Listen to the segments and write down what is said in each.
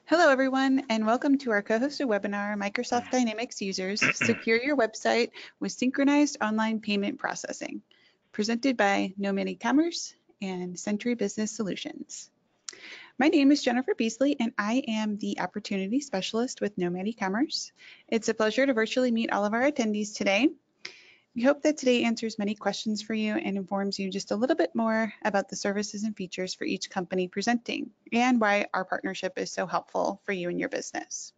Hello, everyone, and welcome to our co-hosted webinar, Microsoft Dynamics Users Secure Your Website with Synchronized Online Payment Processing, presented by Nomad E-commerce and Century Business Solutions. My name is Jennifer Beasley, and I am the Opportunity Specialist with Nomad E-commerce. It's a pleasure to virtually meet all of our attendees today. We hope that today answers many questions for you and informs you just a little bit more about the services and features for each company presenting and why our partnership is so helpful for you and your business.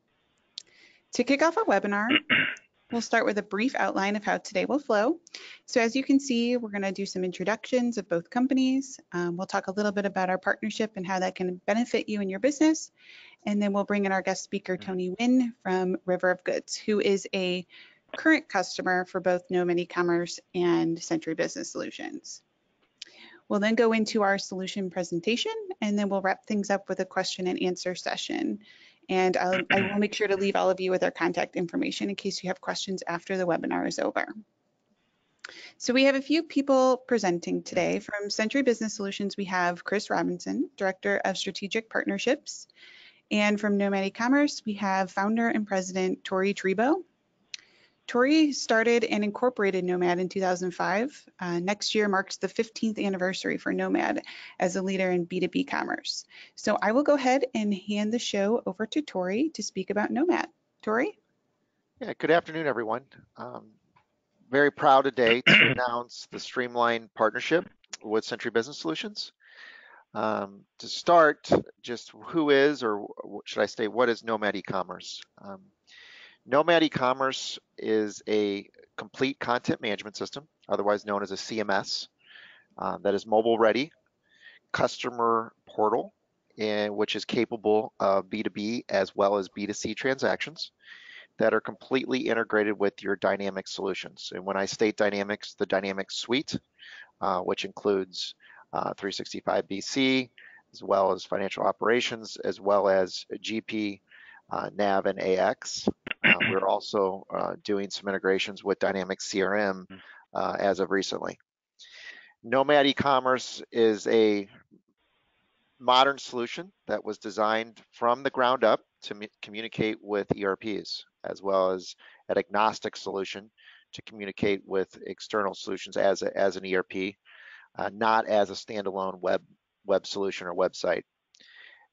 To kick off our webinar, we'll start with a brief outline of how today will flow. So as you can see, we're going to do some introductions of both companies. We'll talk a little bit about our partnership and how that can benefit you and your business. And then we'll bring in our guest speaker, Tony Wynn from River of Goods, who is a current customer for both Nomad E-commerce and Century Business Solutions. We'll then go into our solution presentation, and then we'll wrap things up with a question and answer session. And I will make sure to leave all of you with our contact information in case you have questions after the webinar is over. So we have a few people presenting today. From Century Business Solutions, we have Chris Robinson, Director of Strategic Partnerships. And from Nomad E-commerce, we have founder and president Tori Trebo. Tori started and incorporated Nomad in 2005. Next year marks the 15th anniversary for Nomad as a leader in B2B commerce. So I will go ahead and hand the show over to Tori to speak about Nomad. Tori? Yeah, good afternoon, everyone. Very proud today to announce the streamlined partnership with Century Business Solutions. To start, just who is, or should I say, what is Nomad E-commerce? Nomad E-commerce is a complete content management system, otherwise known as a CMS, that is mobile ready, customer portal, which is capable of B2B as well as B2C transactions that are completely integrated with your Dynamics solutions. And when I state Dynamics, the Dynamics suite, which includes 365 BC, as well as financial operations, as well as GP, Nav, and AX. We're also doing some integrations with Dynamics CRM as of recently. Nomad E-commerce is a modern solution that was designed from the ground up to communicate with ERPs, as well as an agnostic solution to communicate with external solutions as an ERP, not as a standalone web solution or website.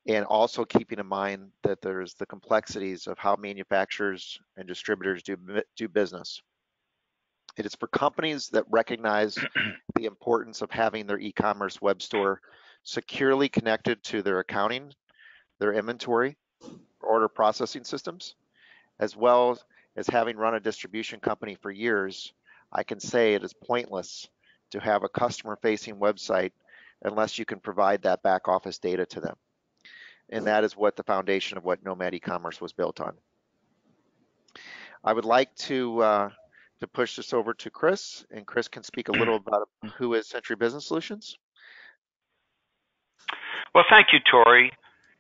And also keeping in mind that there's the complexities of how manufacturers and distributors do business. It is for companies that recognize the importance of having their e-commerce web store securely connected to their accounting, their inventory, order processing systems, as well as having run a distribution company for years. I can say it is pointless to have a customer-facing website unless you can provide that back office data to them. And that is what the foundation of what Nomad E-commerce was built on. I would like to push this over to Chris, and Chris can speak a little about who is Century Business Solutions. Well, thank you, Tori.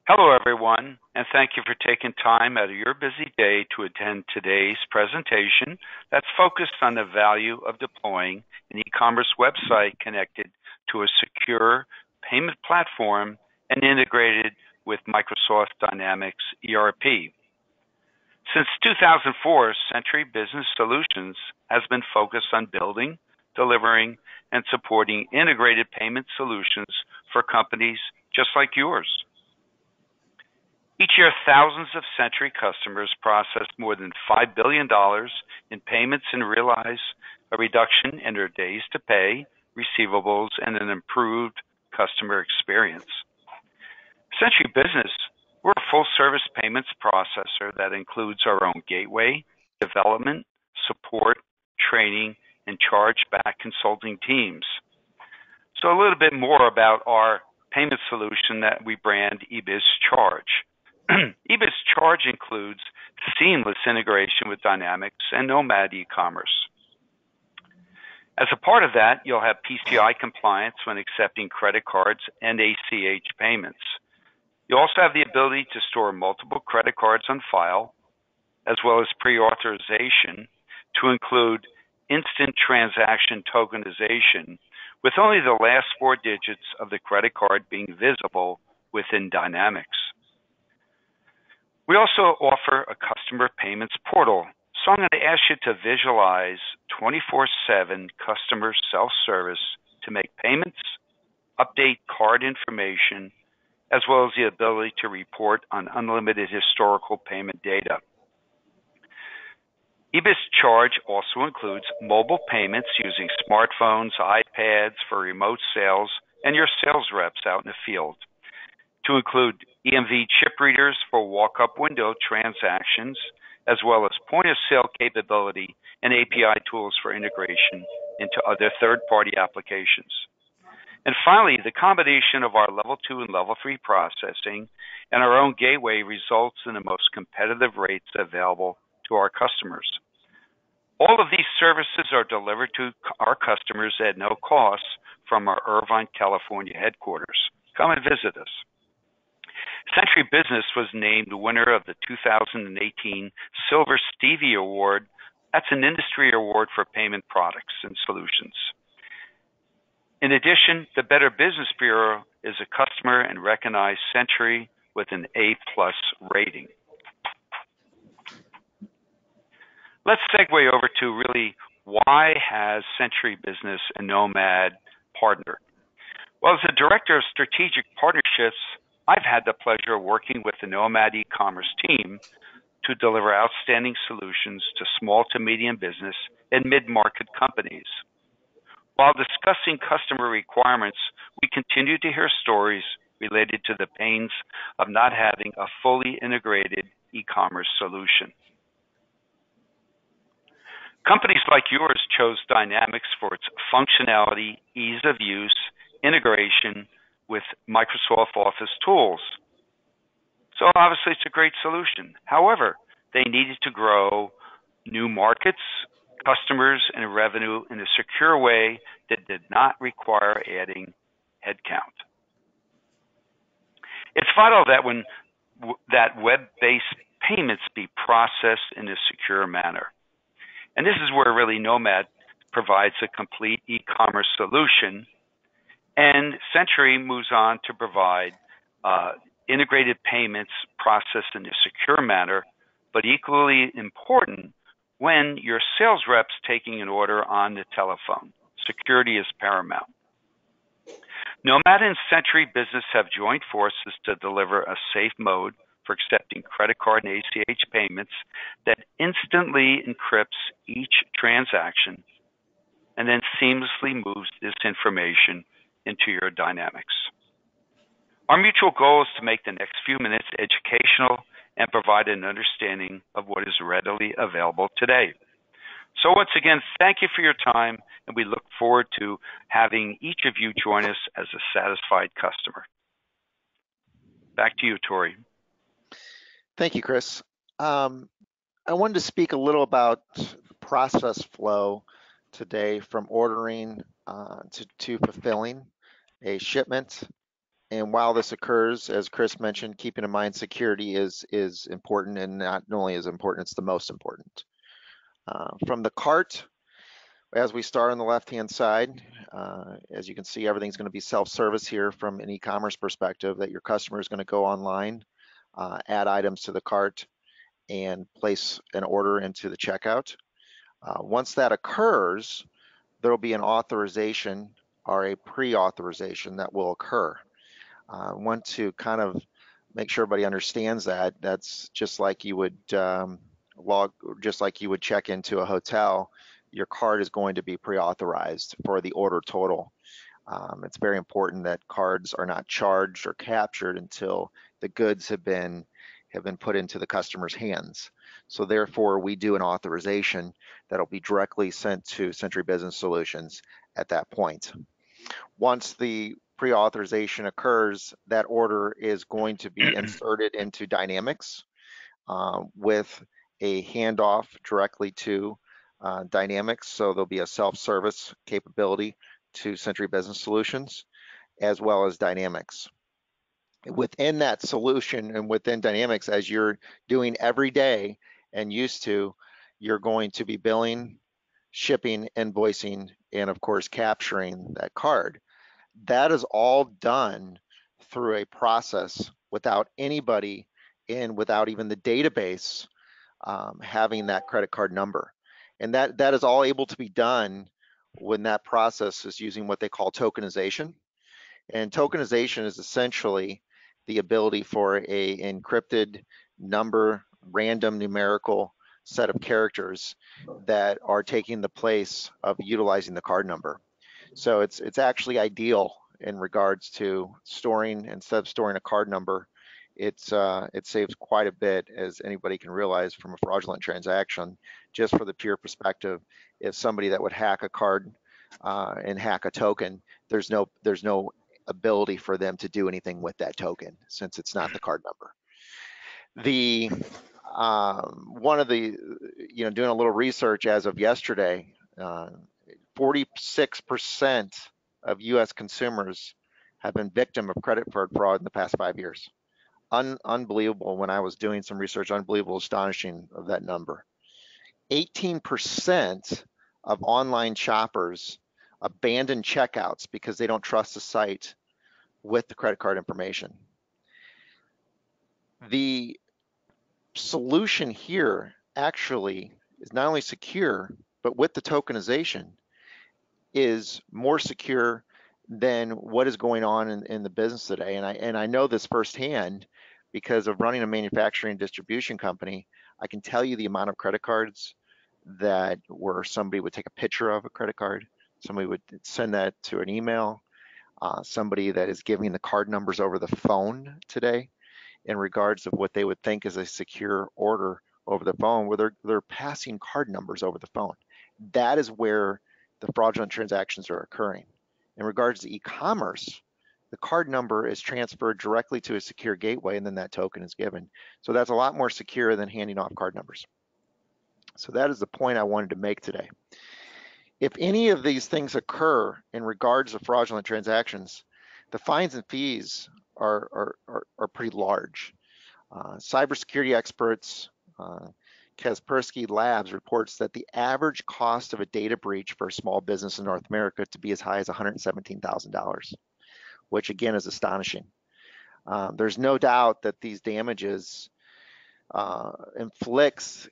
Hello, everyone, and thank you for taking time out of your busy day to attend today's presentation that's focused on the value of deploying an e-commerce website connected to a secure payment platform and integrated with Microsoft Dynamics ERP. Since 2004, Century Business Solutions has been focused on building, delivering, and supporting integrated payment solutions for companies just like yours. Each year, thousands of Century customers process more than $5 billion in payments and realize a reduction in their days to pay, receivables, and an improved customer experience. Century Business, we're a full-service payments processor that includes our own gateway, development, support, training, and chargeback consulting teams. So a little bit more about our payment solution that we brand eBiz Charge. eBiz Charge includes seamless integration with Dynamics and Nomad E-commerce. As a part of that, you'll have PCI compliance when accepting credit cards and ACH payments. You also have the ability to store multiple credit cards on file, as well as pre-authorization to include instant transaction tokenization, with only the last 4 digits of the credit card being visible within Dynamics. We also offer a customer payments portal. So I'm going to ask you to visualize 24/7 customer self-service to make payments, update card information, as well as the ability to report on unlimited historical payment data. EBIS Charge also includes mobile payments using smartphones, iPads for remote sales, and your sales reps out in the field. To include EMV chip readers for walk-up window transactions, as well as point-of-sale capability and API tools for integration into other third-party applications. And finally, the combination of our Level 2 and Level 3 processing and our own gateway results in the most competitive rates available to our customers. All of these services are delivered to our customers at no cost from our Irvine, California headquarters. Come and visit us. Century Business was named the winner of the 2018 Silver Stevie Award. That's an industry award for payment products and solutions. In addition, the Better Business Bureau is a customer and recognized Century with an A+ rating. Let's segue over to really why has Century Business and Nomad partnered? Well, as the Director of Strategic Partnerships, I've had the pleasure of working with the Nomad e-commerce team to deliver outstanding solutions to small to medium business and mid-market companies. While discussing customer requirements, we continue to hear stories related to the pains of not having a fully integrated e-commerce solution. Companies like yours chose Dynamics for its functionality, ease of use, integration with Microsoft Office tools. So obviously it's a great solution. However, they needed to grow new markets, customers, and revenue in a secure way that did not require adding headcount. It's vital that web-based payments be processed in a secure manner. And this is where really Nomad provides a complete e-commerce solution, and Century moves on to provide integrated payments processed in a secure manner, but equally important when your sales rep's taking an order on the telephone. Security is paramount. Nomad and Century Business have joined forces to deliver a safe mode for accepting credit card and ACH payments that instantly encrypts each transaction and then seamlessly moves this information into your Dynamics. Our mutual goal is to make the next few minutes educational and provide an understanding of what is readily available today. So once again, thank you for your time, and we look forward to having each of you join us as a satisfied customer. Back to you, Tori. Thank you, Chris. I wanted to speak a little about the process flow today from ordering to fulfilling a shipment. And while this occurs, as Chris mentioned, keeping in mind security is important, and not only is important, it's the most important. From the cart, as we start on the left-hand side, as you can see, everything's going to be self-service here from an e-commerce perspective, that your customer is going to go online, add items to the cart, and place an order into the checkout. Once that occurs, there will be an authorization or a pre-authorization that will occur. I want to kind of make sure everybody understands that. That's just like you would just like you would check into a hotel. Your card is going to be pre-authorized for the order total. It's very important that cards are not charged or captured until the goods have been put into the customer's hands. So therefore, we do an authorization that'll be directly sent to Century Business Solutions at that point. Once the pre-authorization occurs, that order is going to be inserted into Dynamics with a handoff directly to Dynamics. So there'll be a self-service capability to Century Business Solutions, as well as Dynamics. Within that solution and within Dynamics, as you're doing every day and used to, you're going to be billing, shipping, invoicing, and of course, capturing that card. That is all done through a process without anybody in without even the database having that credit card number. And that is all able to be done when that process is using what they call tokenization. And tokenization is essentially the ability for a encrypted number, random numerical set of characters that are taking the place of utilizing the card number. So it's actually ideal in regards to storing, instead of storing a card number, it saves quite a bit, as anybody can realize from a fraudulent transaction, just for the pure perspective. If somebody that would hack a card and hack a token, there's no ability for them to do anything with that token since it's not the card number. The one of the, doing a little research as of yesterday, 46% of U.S. consumers have been victim of credit card fraud in the past 5 years. Unbelievable. When I was doing some research, unbelievable, astonishing of that number. 18% of online shoppers abandon checkouts because they don't trust the site with the credit card information. The solution here actually is not only secure, but with the tokenization is more secure than what is going on in the business today. And I know this firsthand because of running a manufacturing and distribution company. I can tell you the amount of credit cards that where somebody would take a picture of a credit card, somebody would send that to an email, somebody that is giving the card numbers over the phone today in regards of what they would think is a secure order over the phone, where they're passing card numbers over the phone. That is where the fraudulent transactions are occurring. In regards to e-commerce, the card number is transferred directly to a secure gateway, and then that token is given. So that's a lot more secure than handing off card numbers. So that is the point I wanted to make today. If any of these things occur in regards to fraudulent transactions, the fines and fees are pretty large. Cybersecurity experts, Kaspersky Labs reports that the average cost of a data breach for a small business in North America to be as high as $117,000, which again is astonishing. There's no doubt that these damages breach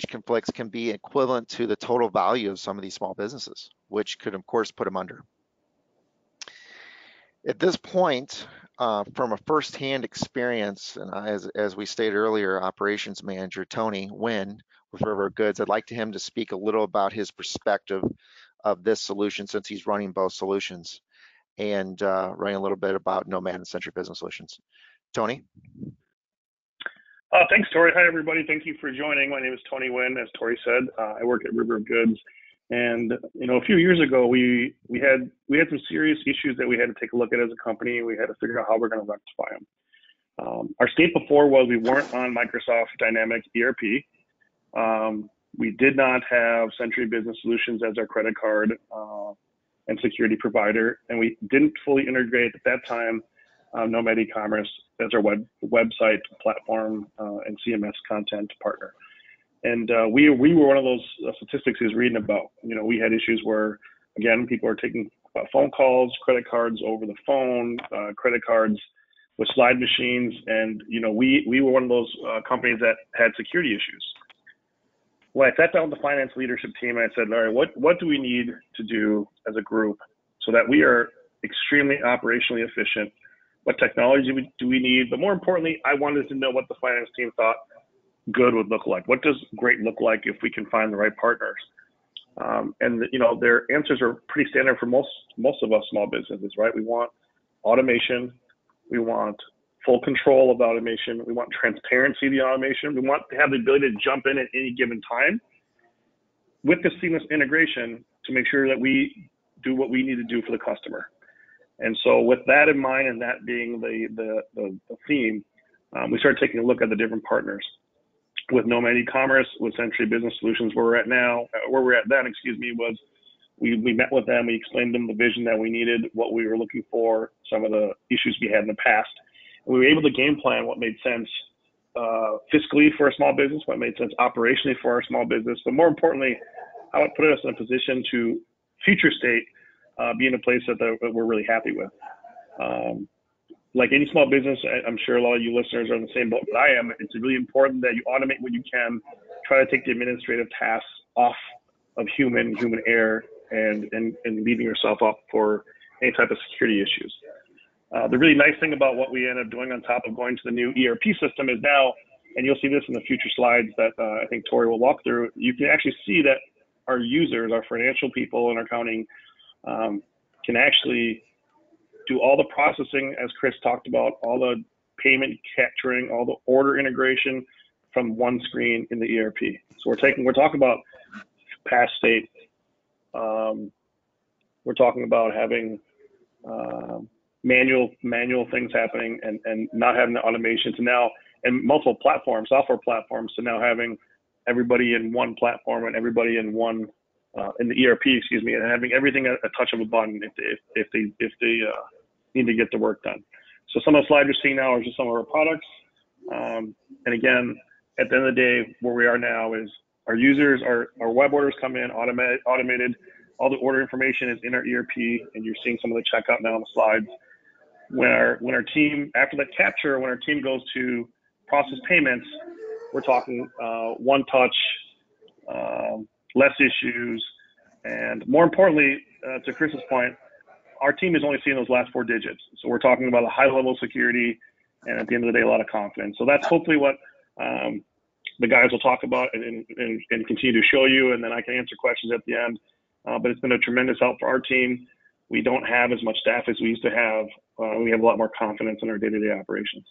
conflicts can be equivalent to the total value of some of these small businesses, which could of course put them under. At this point, from a firsthand experience, and as we stated earlier, operations manager Tony Nguyen with River Goods, I'd like him to speak a little about his perspective of this solution, since he's running both solutions, and running a little bit about Nomad and Century Business Solutions. Tony? Thanks, Tori. Hi, everybody. Thank you for joining. My name is Tony Nguyen. As Tori said, I work at River Goods. And a few years ago, we had some serious issues that we had to take a look at as a company. We had to figure out how we're going to rectify them. Our state before was we weren't on Microsoft Dynamics ERP. We did not have Century Business Solutions as our credit card and security provider, and we didn't fully integrate at that time Nomad e-commerce as our website platform and CMS content partner. And we were one of those statistics he was reading about. We had issues where, again, people are taking phone calls, credit cards over the phone, credit cards with slide machines, and we were one of those companies that had security issues. When I sat down with the finance leadership team, I said, all right, what do we need to do as a group so that we are extremely operationally efficient? What technology do we need? But more importantly, I wanted to know what the finance team thought good would look like. What does great look like if we can find the right partners? And their answers are pretty standard for most of us small businesses, right? We want automation. We want full control of the automation. We want transparency of the automation. We want to have the ability to jump in at any given time with the seamless integration to make sure that we do what we need to do for the customer. And so with that in mind, and that being the theme, we started taking a look at the different partners. With Nomad e-commerce, with Century Business Solutions, where we're at then, was we met with them, we explained to them the vision that we needed, what we were looking for, some of the issues we had in the past. And we were able to game plan what made sense fiscally for a small business, what made sense operationally for our small business, but more importantly, how it put us in a position to future state be in a place that we're really happy with. like any small business, I'm sure a lot of you listeners are in the same boat that I am. It's really important that you automate when you can. Try to take the administrative tasks off of human error and leaving yourself up for any type of security issues. The really nice thing about what we end up doing on top of going to the new ERP system is now, and you'll see this in the future slides that I think Tori will walk through, you can actually see that our users, our financial people and our accounting can actually do all the processing, as Chris talked about, all the payment capturing, all the order integration from one screen in the ERP. So we're talking about past state. We're talking about having manual things happening and not having the automation to now, and multiple platforms, software platforms, to now having everybody in one platform and everybody in one in the ERP, excuse me, and having everything at a touch of a button if they need to get the work done. So some of the slides you're seeing now are just some of our products. And again, at the end of the day, where we are now is our users, our web orders come in automated. All the order information is in our ERP, and you're seeing some of the checkout now on the slides. When our team, after that capture, when our team goes to process payments, we're talking one touch, less issues, and more importantly, to Chris's point, our team is only seeing those last 4 digits. So we're talking about a high level of security, and at the end of the day, a lot of confidence. So that's hopefully what the guys will talk about and continue to show you, and then I can answer questions at the end. But it's been a tremendous help for our team. We don't have as much staff as we used to have. We have a lot more confidence in our day-to-day operations.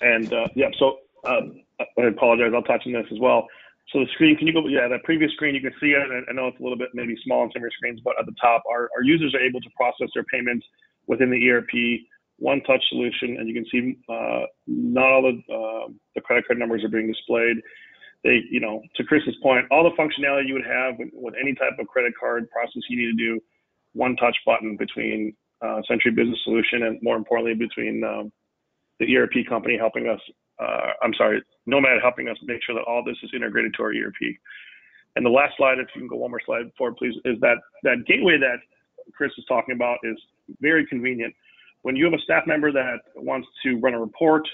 And yeah, so I apologize, I'll touch on this as well. So the screen, can you go, yeah, that previous screen, you can see it. I know it's a little bit maybe small on some of your screens, but at the top, our users are able to process their payments within the ERP, one-touch solution, and you can see not all the credit card numbers are being displayed. They, you know, to Chris's point, all the functionality you would have with any type of credit card process you need to do, one-touch button between Century Business Solution and more importantly between the ERP company helping us, Nomad helping us make sure that all this is integrated to our ERP. And the last slide, if you can go one more slide forward, please, is that gateway that Chris is talking about is very convenient. When you have a staff member that wants to run a report,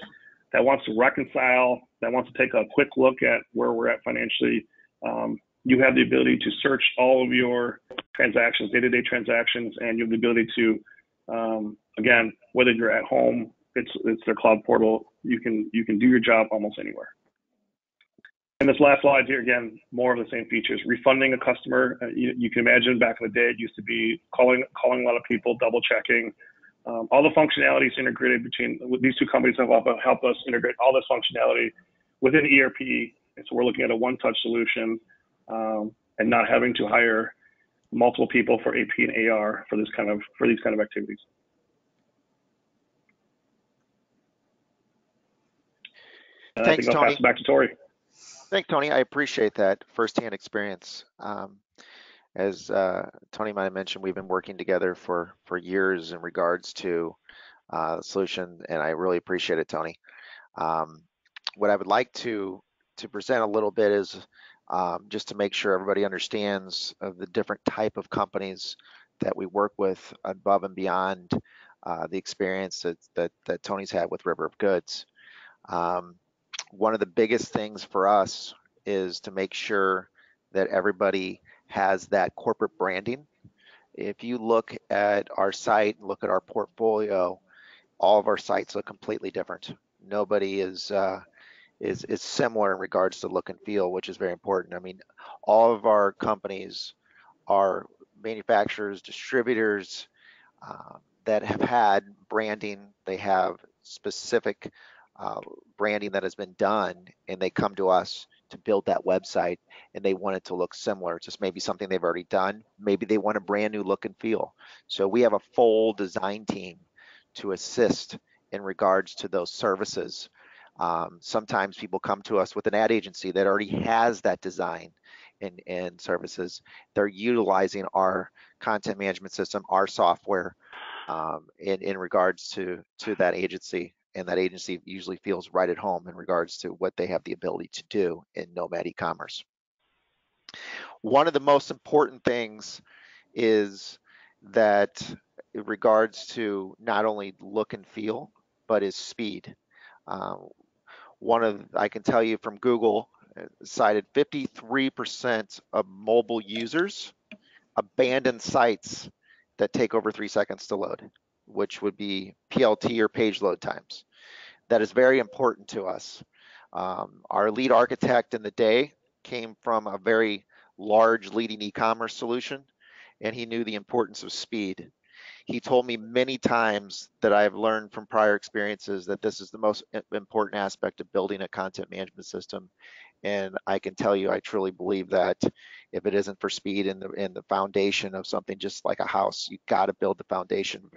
that wants to reconcile, that wants to take a quick look at where we're at financially, you have the ability to search all of your transactions, day-to-day transactions, and you have the ability to, again, whether you're at home, it's their cloud portal, you can do your job almost anywhere. And this last slide here, again, more of the same features. Refunding a customer, you can imagine back in the day, it used to be calling a lot of people, double checking. All the functionality is integrated between these two companies have helped us integrate all this functionality within ERP. And so we're looking at a one-touch solution and not having to hire multiple people for AP and AR for these kind of activities. And Thanks, I think I'll pass it back to Tori. Thanks, Tony. I appreciate that firsthand experience. As Tony might have mentioned, we've been working together for years in regards to the solution, and I really appreciate it, Tony. What I would like to present a little bit is just to make sure everybody understands the different type of companies that we work with above and beyond the experience that Tony's had with River of Goods. One of the biggest things for us is to make sure that everybody has that corporate branding. If you look at our site, look at our portfolio, all of our sites look completely different. Nobody is similar in regards to look and feel, which is very important. I mean, all of our companies are manufacturers, distributors that have had branding. They have specific branding that has been done, and they come to us to build that website, and they want it to look similar. It's just maybe something they've already done. Maybe they want a brand new look and feel. So we have a full design team to assist in regards to those services. Sometimes people come to us with an ad agency that already has that design and services. They're utilizing our content management system, our software, in regards to that agency. And that agency usually feels right at home in regards to what they have the ability to do in Nomad e-commerce. One of the most important things is that in regards to not only look and feel, but is speed. Uh, I can tell you from Google, cited 53% of mobile users abandon sites that take over 3 seconds to load, which would be PLT or page load times. That is very important to us. Our lead architect in the day came from a very large leading e-commerce solution, and he knew the importance of speed. He told me many times that I've learned from prior experiences that this is the most important aspect of building a content management system. And I can tell you, I truly believe that if it isn't for speed and the foundation of something just like a house, you've got to build the foundation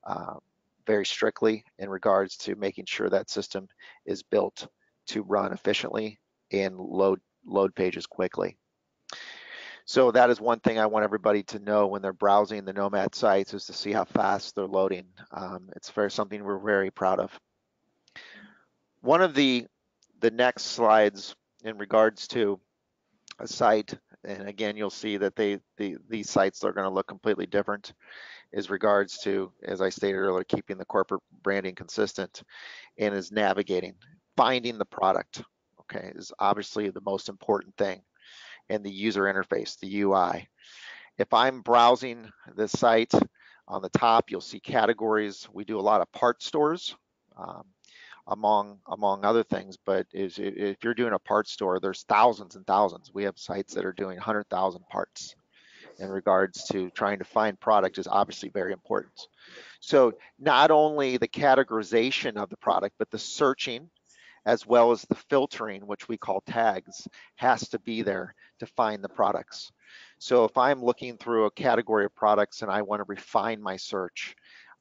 um, very strictly in regards to making sure that system is built to run efficiently and load pages quickly. So that is one thing I want everybody to know when they're browsing the Nomad sites, is to see how fast they're loading. It's something we're very proud of. One of the next slides in regards to a site, and again, you'll see that these sites are going to look completely different, is regards to, as I stated earlier, keeping the corporate branding consistent, and is navigating, finding the product, okay, is obviously the most important thing, and the user interface, the UI. If I'm browsing this site, on the top, you'll see categories. We do a lot of part stores, among other things, but if you're doing a parts store, there's thousands and thousands. We have sites that are doing 100,000 parts. In regards to trying to find product is obviously very important. So not only the categorization of the product, but the searching, as well as the filtering, which we call tags, has to be there to find the products. So if I'm looking through a category of products and I want to refine my search,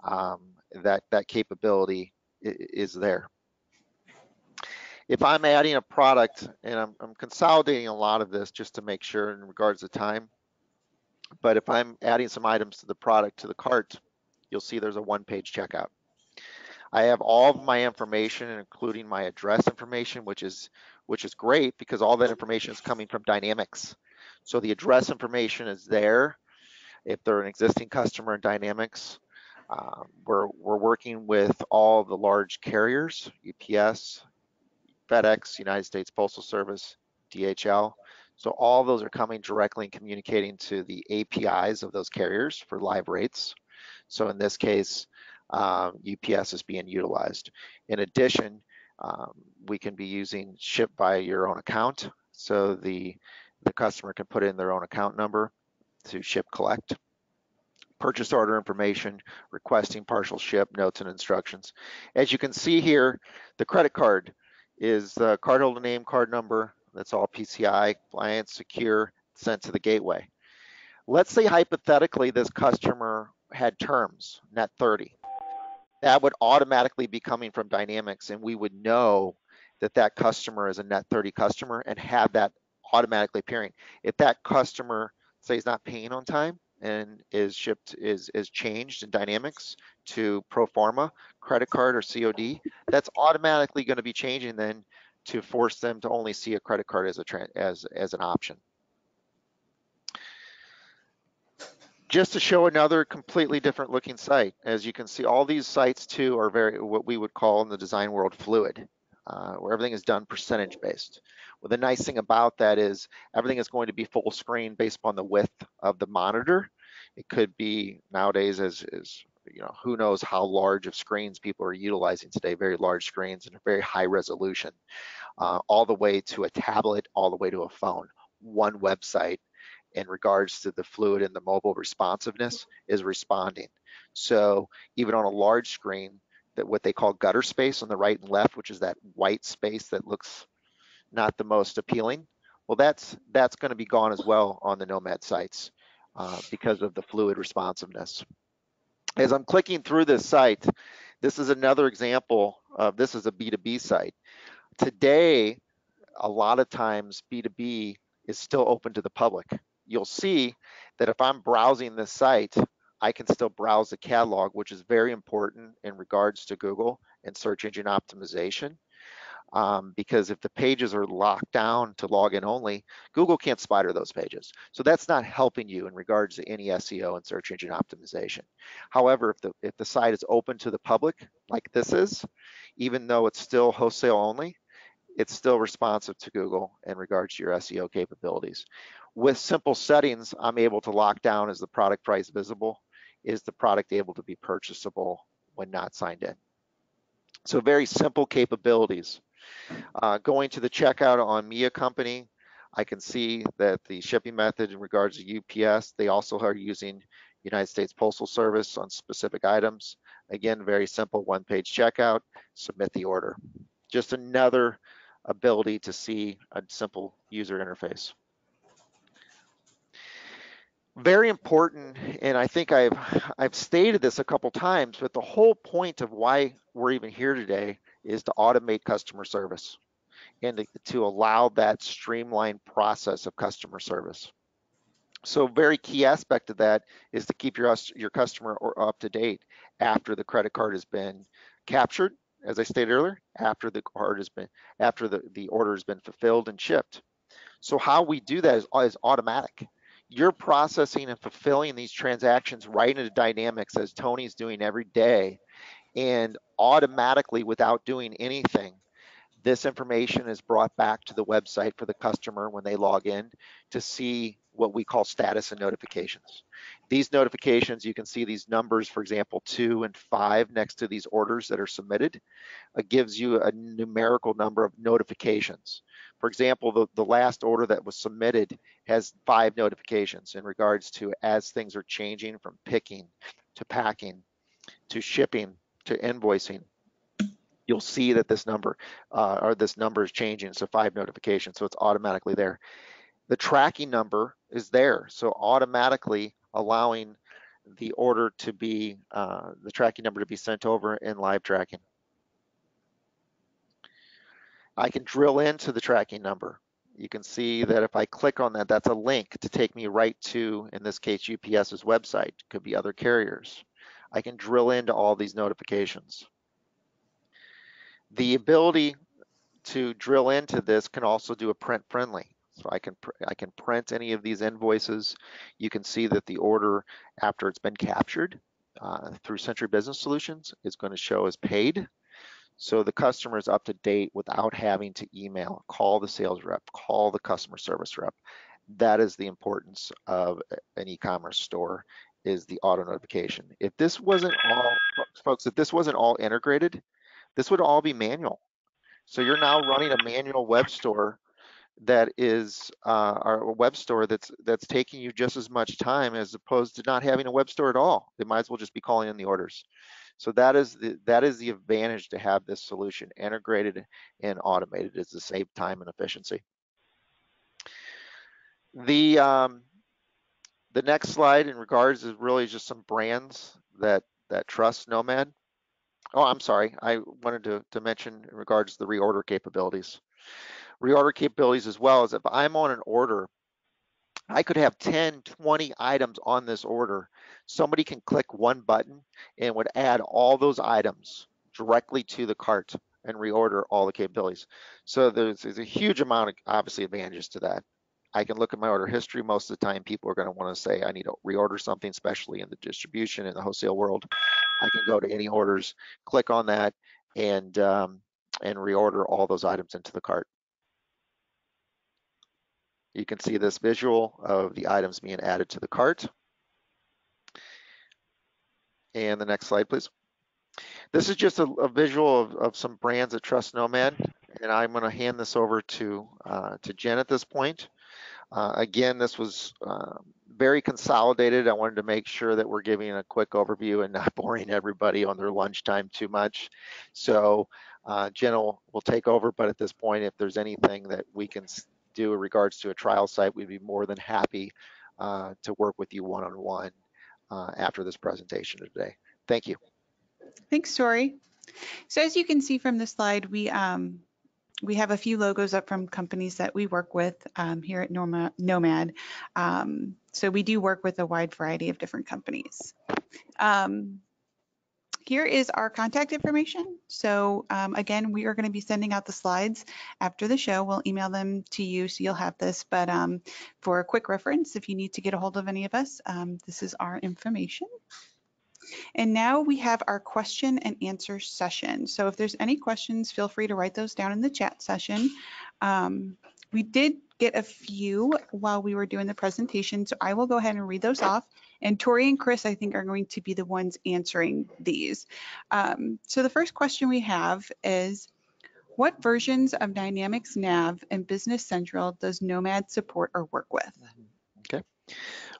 that capability is there. If I'm adding a product, and I'm consolidating a lot of this just to make sure in regards to time, but if I'm adding some items to the product, to the cart, you'll see there's a one-page checkout. I have all of my information, including my address information, which is great because all that information is coming from Dynamics. So the address information is there. If they're an existing customer in Dynamics, we're working with all the large carriers, UPS, FedEx, United States Postal Service, DHL. So all those are coming directly and communicating to the APIs of those carriers for live rates. So in this case, UPS is being utilized. In addition, we can be using ship by your own account. So the customer can put in their own account number to ship collect. Purchase order information, requesting partial ship, notes and instructions. As you can see here, the credit card is the cardholder name, card number. That's all PCI, compliant, secure, sent to the gateway. Let's say hypothetically this customer had terms, net 30. That would automatically be coming from Dynamics, and we would know that that customer is a net 30 customer and have that automatically appearing. If that customer, say, is not paying on time and is changed in Dynamics to pro forma, credit card or COD, that's automatically going to be changing then to force them to only see a credit card as an option. Just to show another completely different looking site. As you can see, all these sites too are very, what we would call in the design world, fluid, where everything is done percentage based. Well, the nice thing about that is everything is going to be full screen based upon the width of the monitor. It could be nowadays as you know, who knows how large of screens people are utilizing today, very large screens and a very high resolution, all the way to a tablet, all the way to a phone. One website in regards to the fluid and the mobile responsiveness is responding. So even on a large screen, that what they call gutter space on the right and left, which is that white space that looks not the most appealing, well, that's going to be gone as well on the Nomad sites because of the fluid responsiveness. As I'm clicking through this site, this is another example of, this is a B2B site. Today, a lot of times B2B is still open to the public. You'll see that if I'm browsing this site, I can still browse the catalog, which is very important in regards to Google and search engine optimization. because if the pages are locked down to login only, Google can't spider those pages. So that's not helping you in regards to any SEO and search engine optimization. However, if the site is open to the public, like this is, even though it's still wholesale only, it's still responsive to Google in regards to your SEO capabilities. With simple settings, I'm able to lock down, is the product price visible? Is the product able to be purchasable when not signed in? So very simple capabilities. Going to the checkout on Mia Company, I can see that the shipping method in regards to UPS, they also are using United States Postal Service on specific items. Again, very simple one-page checkout, submit the order. Just another ability to see a simple user interface. Very important, and I think I've stated this a couple times, but the whole point of why we're even here today is to automate customer service and to allow that streamlined process of customer service. So very key aspect of that is to keep your customer up to date after the credit card has been captured, as I stated earlier, after the order has been fulfilled and shipped. So how we do that is automatic. You're processing and fulfilling these transactions right into Dynamics as Tony's doing every day, and automatically, without doing anything, this information is brought back to the website for the customer when they log in to see what we call status and notifications. These notifications, you can see these numbers, for example, 2 and 5 next to these orders that are submitted. It gives you a numerical number of notifications. For example, the last order that was submitted has 5 notifications in regards to as things are changing from picking to packing to shipping to invoicing. You'll see that this number is changing, so 5 notifications, so it's automatically there. The tracking number is there, so automatically allowing the order to be, the tracking number to be sent over in live tracking. I can drill into the tracking number. You can see that if I click on that, that's a link to take me right to, in this case, UPS's website. Could be other carriers. I can drill into all these notifications. The ability to drill into this can also do a print friendly. So I can print any of these invoices. You can see that the order, after it's been captured through Century Business Solutions, is going to show as paid. So the customer is up to date without having to email, call the sales rep, call the customer service rep. That is the importance of an e-commerce store, is the auto notification. If this wasn't all, folks, if this wasn't all integrated, this would all be manual. So you're now running a manual web store that is a web store that's taking you just as much time as opposed to not having a web store at all. They might as well just be calling in the orders. So that is the advantage to have this solution integrated and automated, is to save time and efficiency. The next slide in regards is really just some brands that trust Nomad. Oh, I'm sorry. I wanted to mention in regards to the reorder capabilities. Reorder capabilities, as well as if I'm on an order, I could have 10, 20 items on this order. Somebody can click one button and would add all those items directly to the cart and reorder all the capabilities. So there's a huge amount of, obviously, advantages to that. I can look at my order history. Most of the time, people are going to want to say, I need to reorder something, especially in the distribution in the wholesale world. I can go to any orders, click on that, and reorder all those items into the cart. You can see this visual of the items being added to the cart. And the next slide, please. This is just a visual of some brands that trust Nomad, and I'm going to hand this over to Jen at this point. Again, this was very consolidated. I wanted to make sure that we're giving a quick overview and not boring everybody on their lunchtime too much. So Jen will take over, but at this point, if there's anything that we can do in regards to a trial site, we'd be more than happy to work with you one-on-one after this presentation today. Thank you. Thanks, Tori. So as you can see from the slide, we have a few logos up from companies that we work with here at Nomad. So we do work with a wide variety of different companies. here is our contact information. So again, we are going to be sending out the slides after the show. We'll email them to you so you'll have this. But for a quick reference, if you need to get a hold of any of us, this is our information. And now we have our question and answer session. So if there's any questions, feel free to write those down in the chat session. We did get a few while we were doing the presentation, so I will go ahead and read those off. And Tori and Chris, I think, are going to be the ones answering these. So the first question we have is, what versions of Dynamics Nav and Business Central does Nomad support or work with? Okay.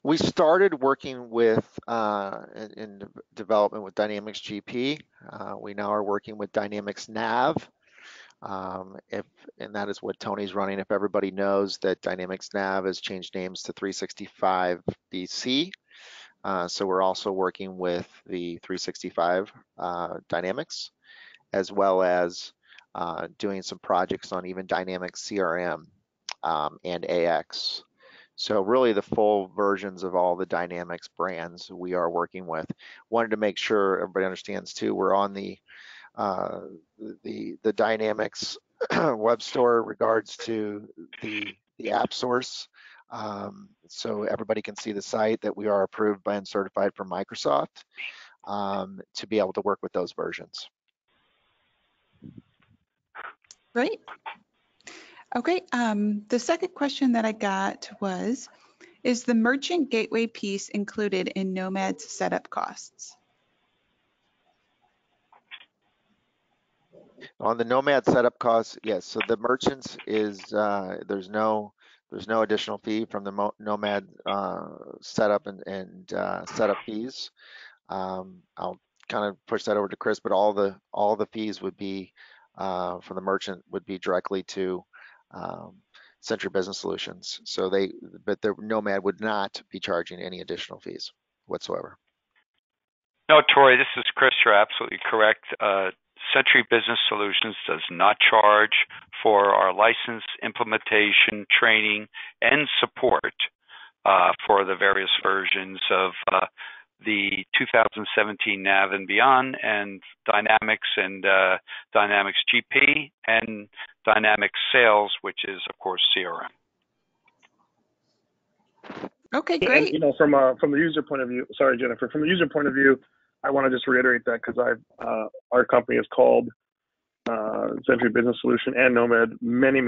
We started working with in development with Dynamics GP. We now are working with Dynamics Nav. And that is what Tony's running. If everybody knows that Dynamics Nav has changed names to 365 DC. So we're also working with the 365 Dynamics, as well as doing some projects on even Dynamics CRM and AX. So really the full versions of all the Dynamics brands we are working with. Wanted to make sure everybody understands too, we're on the Dynamics web store in regards to the app source. So everybody can see the site that we are approved by and certified from Microsoft to be able to work with those versions. Great. Okay, the second question that I got was, is the merchant gateway piece included in Nomad's setup costs? On the Nomad setup costs, yes. So the merchants is there's no additional fee from the Nomad setup and setup fees. I'll kind of push that over to Chris, but all the fees would be from the merchant would be directly to Century Business Solutions. So but the Nomad would not be charging any additional fees whatsoever. No, Tori, this is Chris. You're absolutely correct. Century Business Solutions does not charge for our license, implementation, training, and support for the various versions of the 2017 NAV and beyond, and Dynamics and Dynamics GP, and Dynamics Sales, which is, of course, CRM. Okay, great. And, from the user point of view, sorry, Jennifer, from the user point of view, I want to just reiterate that because our company is called Century Business Solution and Nomad many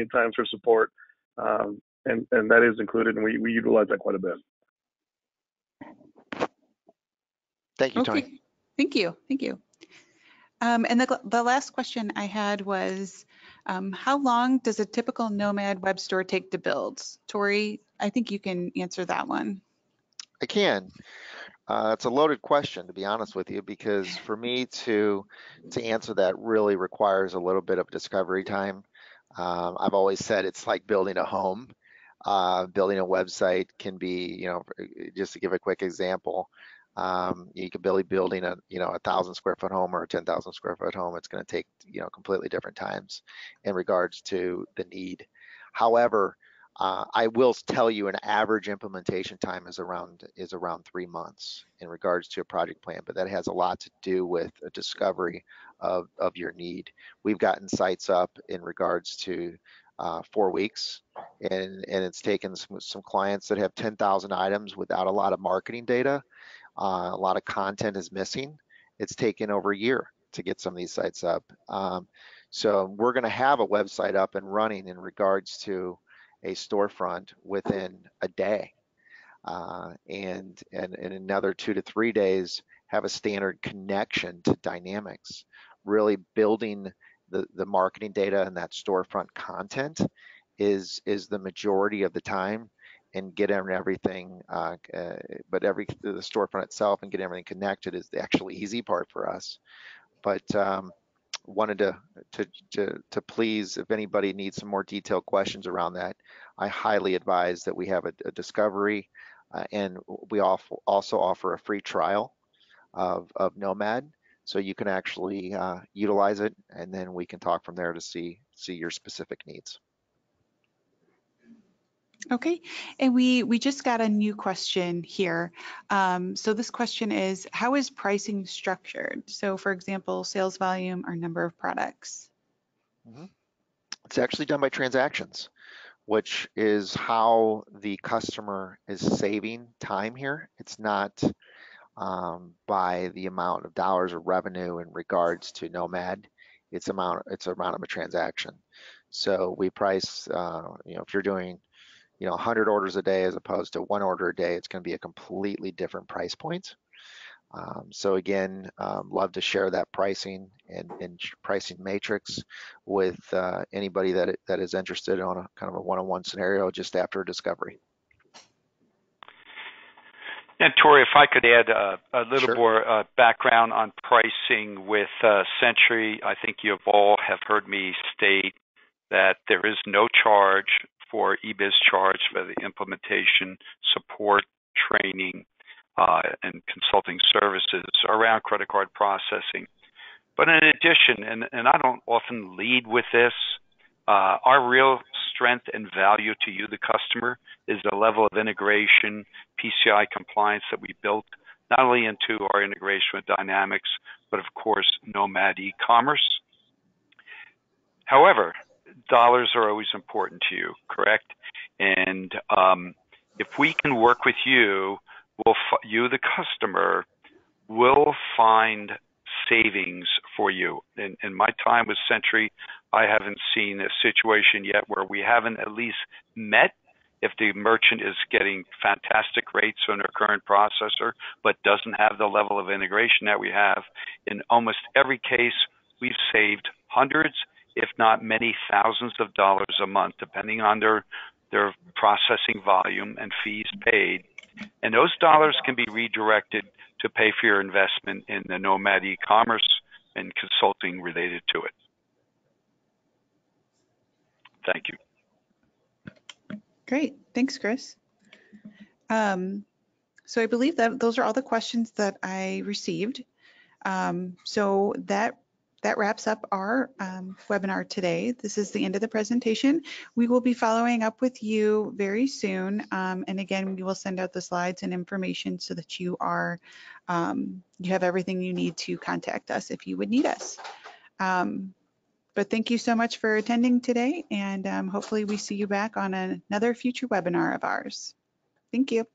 times for support, and that is included, and we utilize that quite a bit. Thank you, Tony. Okay, thank you. And the last question I had was, how long does a typical Nomad web store take to build? Tori, I think you can answer that one. I can. It's a loaded question, to be honest with you, because for me to answer that really requires a little bit of discovery time. I've always said it's like building a home. Building a website can be, just to give a quick example, you could be building a 1,000 square foot home or a 10,000 square foot home. It's going to take completely different times in regards to the need. However, I will tell you an average implementation time is around 3 months in regards to a project plan, but that has a lot to do with a discovery of your need. We've gotten sites up in regards to 4 weeks, and it's taken some clients that have 10,000 items without a lot of marketing data. A lot of content is missing. It's taken over a year to get some of these sites up. So we're going to have a website up and running in regards to a storefront within a day, and in another 2 to 3 days have a standard connection to Dynamics. Really building the marketing data and that storefront content is the majority of the time, and getting everything, but the storefront itself and getting everything connected is the actually easy part for us. But wanted to please, if anybody needs some more detailed questions around that, I highly advise that we have a discovery, and we also offer a free trial of Nomad, so you can actually utilize it, and then we can talk from there to see your specific needs. Okay, and we just got a new question here. So this question is, how is pricing structured? So for example, sales volume or number of products. Mhm. It's actually done by transactions, which is how the customer is saving time here. It's not by the amount of dollars of revenue in regards to Nomad. It's amount of a transaction. So we price, if you're doing 100 orders a day as opposed to 1 order a day, it's going to be a completely different price point. So again, love to share that pricing and pricing matrix with anybody that is interested on a kind of a one-on-one scenario just after discovery. And Tori, if I could add a little Sure. more background on pricing with Century, I think you all have heard me state that there is no charge for eBiz charge for the implementation, support, training, and consulting services around credit card processing. But in addition, and I don't often lead with this, our real strength and value to you, the customer, is the level of integration, PCI compliance that we built, not only into our integration with Dynamics, but of course, Nomad e-commerce. However, dollars are always important to you, correct? And if we can work with you, you, the customer, will find savings for you. In my time with Century, I haven't seen a situation yet where we haven't at least met if the merchant is getting fantastic rates on their current processor, but doesn't have the level of integration that we have. In almost every case, we've saved hundreds, if not many thousands of dollars a month, depending on their processing volume and fees paid. And those dollars can be redirected to pay for your investment in the Nomad e-commerce and consulting related to it. Thank you. Great, thanks, Chris. So I believe that those are all the questions that I received. So that wraps up our webinar today. This is the end of the presentation. We will be following up with you very soon. And again, we will send out the slides and information so that you are, you have everything you need to contact us if you would need us. But thank you so much for attending today, and hopefully we see you back on another future webinar of ours. Thank you.